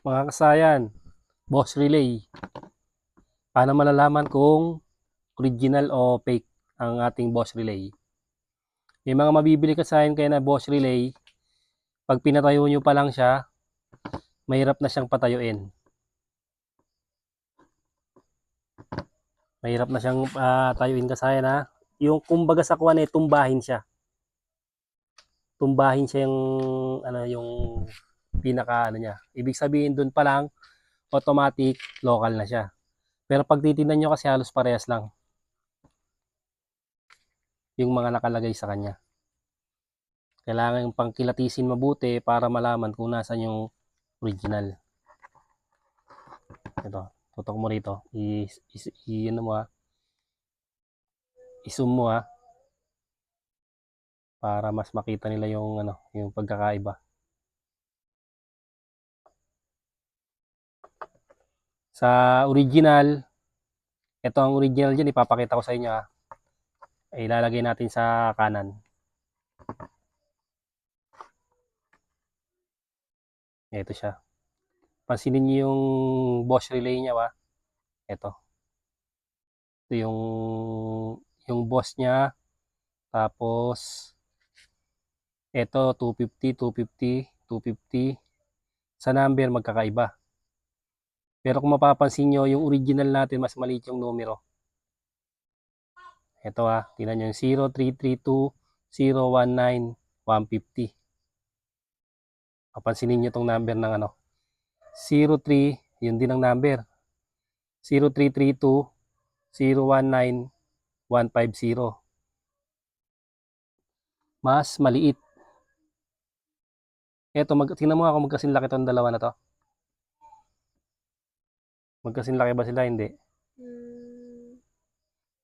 Mga kasayan, boss relay. Paano malalaman kung original o fake ang ating boss relay? May mga mabibili kasayan kayo na boss relay, pag pinatayo nyo pa lang siya, mahirap na siyang patayuin. Mahirap na siyang tayuin kasayan ha. Yung kumbaga sa kuwan tumbahin siya. Tumbahin siya yung pinaka niya. Ibig sabihin doon pa lang, automatic, local na siya. Pero pag titingnan nyo kasi halos parehas lang yung mga nakalagay sa kanya. Kailangan yung pangkilatisin mabuti para malaman kung nasan yung original. Ito, tutok mo rito. Ano mo I-zoom mo para mas makita nila yung pagkakaiba. Sa original, ito ang original diyan, ipapakita ko sa inyo Ilalagay natin sa kanan. Ito siya. Pansinin niyo yung boss relay niya Ito. Ito yung boss niya. Tapos ito 250, 250, 250. Sa number magkakaiba. Pero kung mapapansin nyo, yung original natin mas maliit yung numero. Ito tingnan nyo yung 0332 019 150. Papansinin nyo tong number ng 03, yun din ang number. 0332 019 150. Mas maliit. Ito, tingnan mo kung magkasing laki itong dalawa na to. Magkasing laki ba sila? Hindi.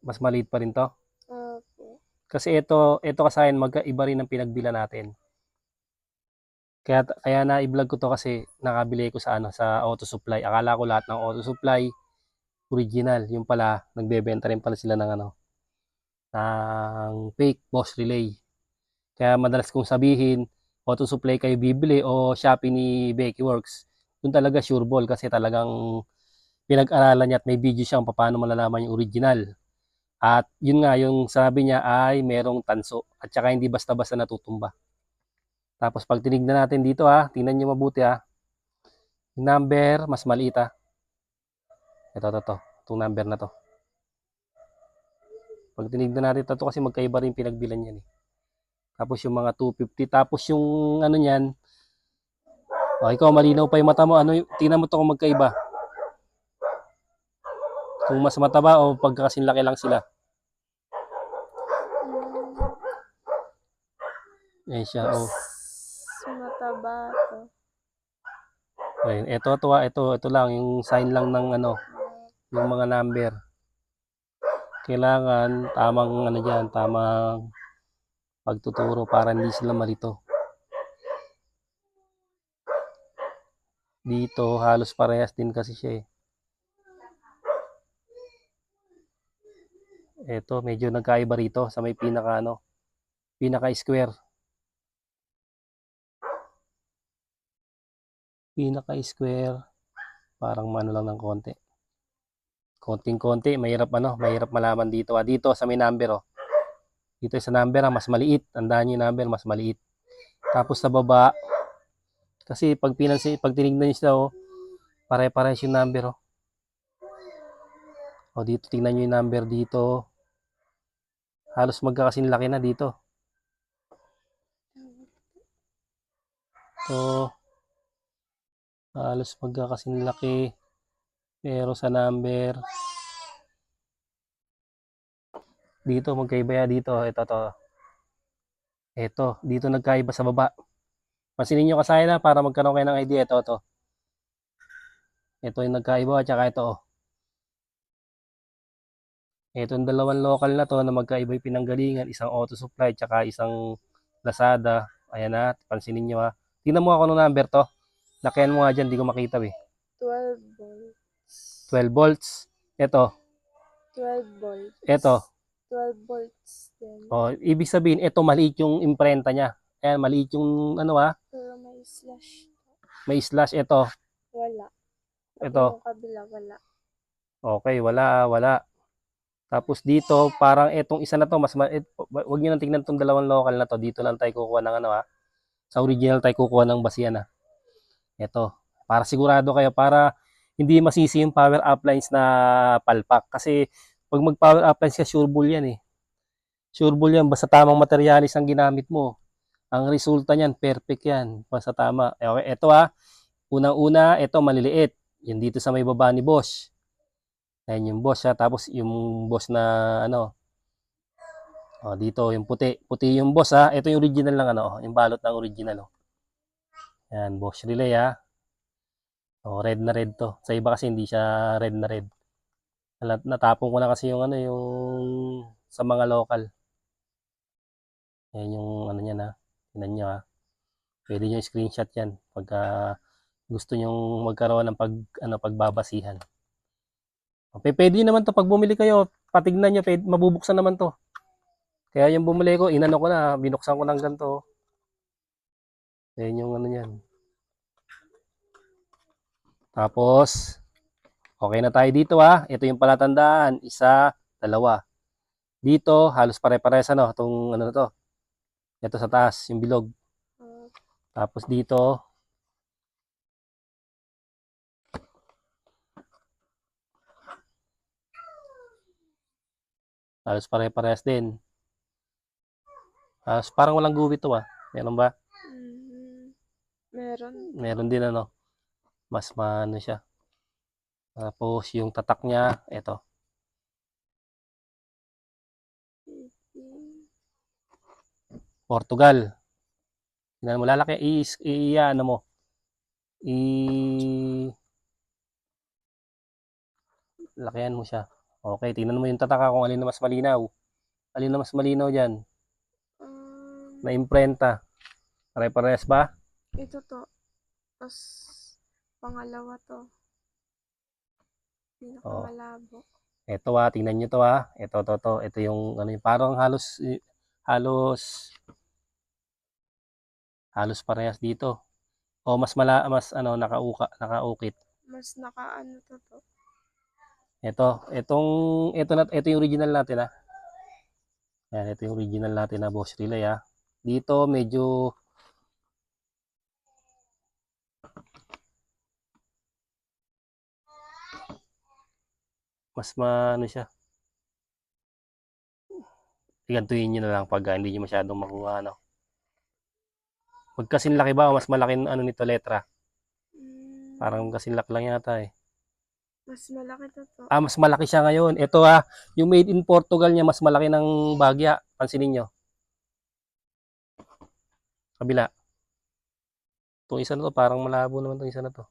Mas maliit pa rin to. Okay. Kasi ito kasayan, magkaiba rin ang pinagbila natin. Kaya na-i-vlog ko to kasi nakabili ko sa auto supply. Akala ko lahat ng auto supply original. Yung pala, nagbebenta rin pala sila ng fake boss relay. Kaya madalas kong sabihin, auto supply kayo bibili o Shopee ni Becky Works. Yun talaga sure ball kasi talagang pinag-aralan niya at may video siya kung paano malalaman yung original. At yun nga, yung sabi niya ay merong tanso at saka hindi basta-basta natutumba. Tapos pag tinignan natin dito tingnan nyo mabuti yung number mas maliit Ito. Itong number na to. Pag tinignan natin ito kasi magkaiba rin pinagbilan yan Tapos yung mga 250. Tapos yung niyan, ikaw malinaw pa yung mata mo. Tingnan mo to kung magkaiba. Kung mas mataba o pagkakasin laki lang sila. Ayan siya, Mas mataba to. Ayun, ito lang yung sign lang ng yung mga number. Kailangan tamang tamang pagtuturo para hindi sila malito. Dito halos parehas din kasi siya Ito medyo nagkaiba rito sa may pinaka square. Pinaka square parang lang ng konti. Konting-konti, mahirap malaman dito dito sa may number Dito sa number mas maliit. Tandaan niyo yung number mas maliit. Tapos sa baba kasi pag tinignan niyo sila pare-parehas yung number dito tingnan niyo yung number dito. Halos magkakasing laki na dito. So halos magkakasing laki pero sa number dito magkaiba dito. Ito dito nagkaiba sa baba. Pansinin niyo kasayan para magkaroon kayo ng idea. Ito yung nagkaiba at saka ito Itong dalawang local na to na magkaiba yung pinanggalingan, isang auto supply at saka isang Lazada. Ayan pansinin niyo Tingnan mo ako ng number to. Lakihan mo nga dyan, di ko makita 12 volts. 12 volts. Ito. 12 volts. Ito. 12 volts din. Ibig sabihin, ito maliit yung imprenta niya. Ayan, maliit yung Pero may slash. May slash ito. Wala. Ito. Yung kabila, wala. Okay, wala. Tapos dito, parang etong isa na to, wag niyo nang tingnan tong dalawang local na to. Dito lang tayo kukuha ng ano ha. Sa original tayo kukuha ng basihan ha. Ito, para sigurado kayo, para hindi masisi yung power uplines na palpak. Kasi pag mag-power uplines ka, sure ball yan eh. Sure ball yan, basta tamang materialis ang ginamit mo. Ang resulta niyan, perfect yan. Basta tama. Okay, ito ha, unang-una, ito maliliit. Yung dito sa may baba ni Bosch. Ayan yung Bosch ha. Tapos yung Bosch na ano, dito yung puti. Puti yung Bosch ha. Ito yung original ng ano, yung balot ng original. Oh. Ayan, Bosch relay ha. Red na red to. Sa iba kasi hindi siya red na red. Natapon ko na kasi yung ano, yung sa mga local. Ayan yung ano niya na. Tingnan nyo ha. Pwede nyo screenshot yan pagka gusto nyo magkaroon ng pagbabasihan. Pwede naman to pag bumili kayo, patignan nyo, mabubuksan naman to. Kaya yung bumili ko, inano ko na, binuksan ko ng ganito. Ayan yung ano yan. Tapos, okay na tayo dito ha. Ito yung palatandaan. 1, 2. Dito, halos pare-pares ano, itong ano na to. Ito sa taas, yung bilog. Tapos dito, halos pare-pares din. Halos parang walang guhit to Meron ba? Meron. Meron din ano. Mas maano siya. Tapos yung tatak niya, ito. Portugal. Tingnan mo, lalaki, ano mo, lakihan mo siya. Okay, tingnan mo yung tataka kung alin na mas malinaw. Alin na mas malinaw dyan? Na imprenta. Pare-pares ba? Ito to. Tapos, pangalawa to. Pinakamalabo. Ito tingnan nyo to Ito. Ito yung, ano, parang halos parehas dito. O mas ano, nakaukit. Mas nakaano to. Ito yung original natin Ayan, ito yung original natin na Bosch relay Dito medyo mas maano siya. Igantuhin nyo na lang pag hindi nyo masyadong makuha Pag kasing laki ba o mas malaki ano nito letra? Parang kasing laki lang yata Mas malaki to. Mas malaki siya ngayon. Ito yung made in Portugal niya mas malaki ng bagya. Pansinin nyo. Kabila. Itong isa na to, parang malabo naman itong isa na to.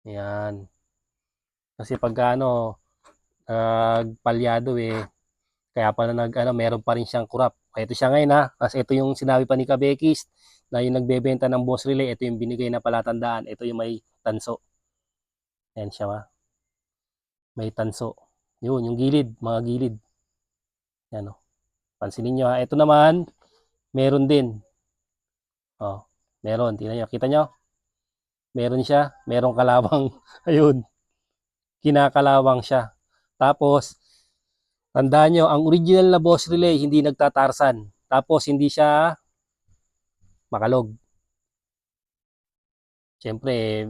Yan. Kasi pagka palyado kaya pala meron pa rin siyang kurap. Ito siya ngayon Kasi ito yung sinabi pa ni Kabekis na yung nagbebenta ng Boss Relay, ito yung binigay na palatandaan. Ito yung may tanso. Ayan siya May tanso. Yun, yung gilid, mga gilid. Yan Pansinin nyo Ito naman, meron din. Meron. Tingnan nyo. Kita nyo? Meron siya. Merong kalawang. Ayun. Kinakalawang siya. Tapos, tandaan nyo, ang original na Boss Relay, hindi nagtatarsan. Tapos, hindi siya makalog. Siyempre,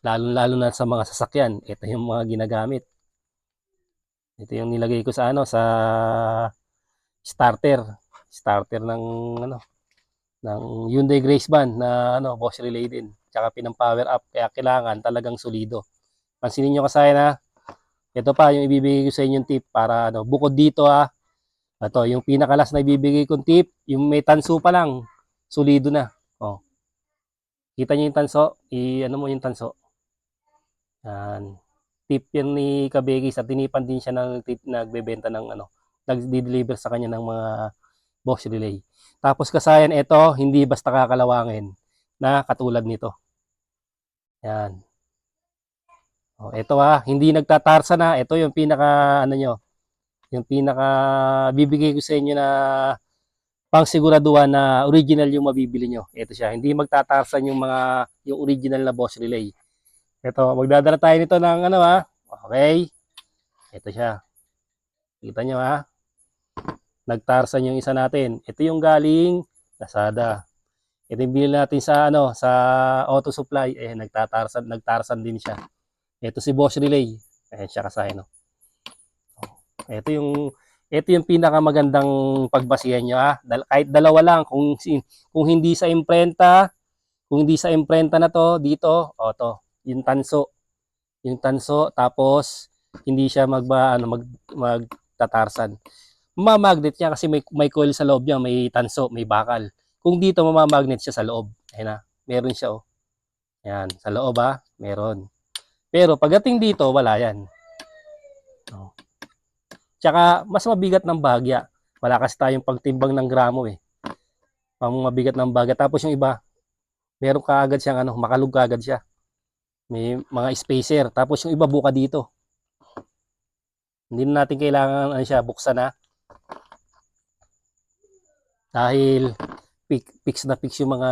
lalo na sa mga sasakyan, ito yung mga ginagamit. Ito yung nilagay ko sa starter. Starter ng Hyundai Grace Van na Bosch Relay din. Tsaka pinang-power up, kaya kailangan talagang solido. Pansinin nyo kasi ito pa yung ibibigay ko sa inyong tip para bukod dito ito yung pinakalas na ibibigay kong tip, yung may tanso pa lang, solido na. Kita niyo yung tanso? Ano mo yung tanso? Yan. Tip yan ni Kabegis at tinipan din siya ng tip na nagbebenta ng nagdi-deliver sa kanya ng mga Bosch Relay. Tapos kasayan ito, hindi basta kakalawangin na katulad nito. Yan. Ito hindi nagtatarsa Ito yung pinaka yung pinaka bibigay ko sa inyo na pangsiguraduhan na original yung mabibili nyo. Ito siya, hindi magtatarsan yung original na Bosch Relay. Ito, magdadala tayo nito ng ano okay. Ito siya. Kita nyo nagtarsan yung isa natin. Ito yung galing Lazada. Ito yung binili natin sa sa Auto Supply, nagtarsan din siya. Ito si Bosch Relay. Ayan siya kasahin, no. Ito yung pinakamagandang pagbasihan nyo kahit dalawa lang kung hindi sa imprenta, na to dito, to, yung tanso tapos hindi siya magtatarsan. Mamagnet niya kasi may coil sa loob niya, may tanso, may bakal. Kung dito mamamagnet siya sa loob. Ayun meron siya Ayan, sa loob meron. Pero pagdating dito, wala yan. Tsaka mas mabigat ng bahagya. Wala kasi tayong pagtimbang ng gramo mabigat ng bahagya. Tapos yung iba, meron kaagad siyang makalug kaagad siya. May mga spacer. Tapos yung iba buka dito. Hindi na natin kailangan siya buksan dahil fix na fix yung mga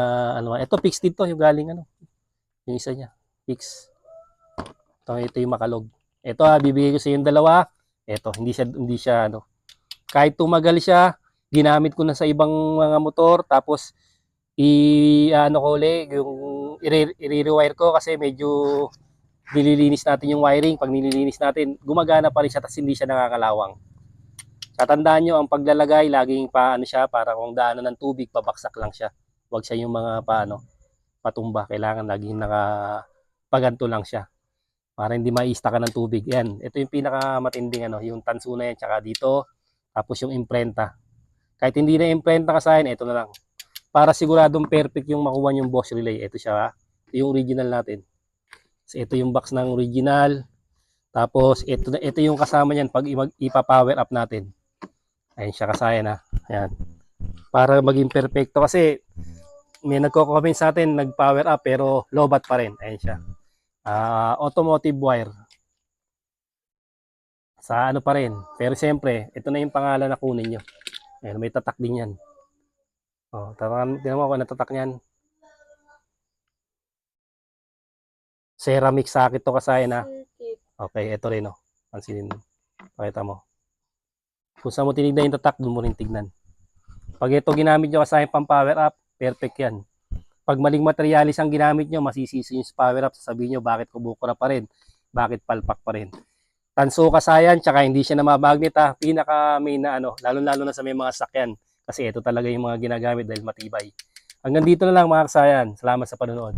ito fix dito yung galing yung isa niya fix. Ito yung makalog. Ito bibigay ko sa yung dalawa. Ito hindi siya kahit tumagal siya, ginamit ko na sa ibang mga motor, tapos yung i-rewire ko kasi medyo nililinis natin yung wiring. Pag nililinis natin, gumagana pa rin siya, tapos hindi siya nakakalawang. Tatandaan nyo, ang paglalagay, laging siya, para kung daanan ng tubig, pabaksak lang siya. Huwag siya yung mga patumba. Kailangan laging nakapaganto lang siya para hindi maista ka ng tubig. Yan, ito yung pinakamatinding yung tanso na yan, tsaka dito, tapos yung imprenta. Kahit hindi na imprenta kasahin, ito na lang. Para siguradong perfect yung makuha yung Bosch Relay. Ito siya, ito yung original natin. So, ito yung box ng original. Tapos ito yung kasama niyan pag ipa-power up natin. Ayun siya kasayan Ayan. Para maging perfecto kasi may nagko-comment sa atin nag-power up pero lobat pa rin. Ayun siya. Automotive wire. Sa pa rin. Pero siyempre, ito na yung pangalan na kunin nyo. Ayun, may tatak din yan. Tingnan mo ako natatak niyan. Ceramic socket to kasayan Okay, ito rin pansinin mo. Pakita mo. Kung saan mo tinignan yung tatak, doon mo rin tignan. Pag ito ginamit nyo kasayan pang power up, perfect yan. Pag maling materialis ang ginamit nyo, masisisi yung power up, sasabihin nyo bakit kubukura pa rin, bakit palpak pa rin. Tanso kasayan, tsaka hindi siya namamagnet pinaka main na lalo-lalo na sa may mga sakyan. Kasi ito talaga yung mga ginagamit dahil matibay. Hanggang dito na lang mga kasayan. Salamat sa panonood.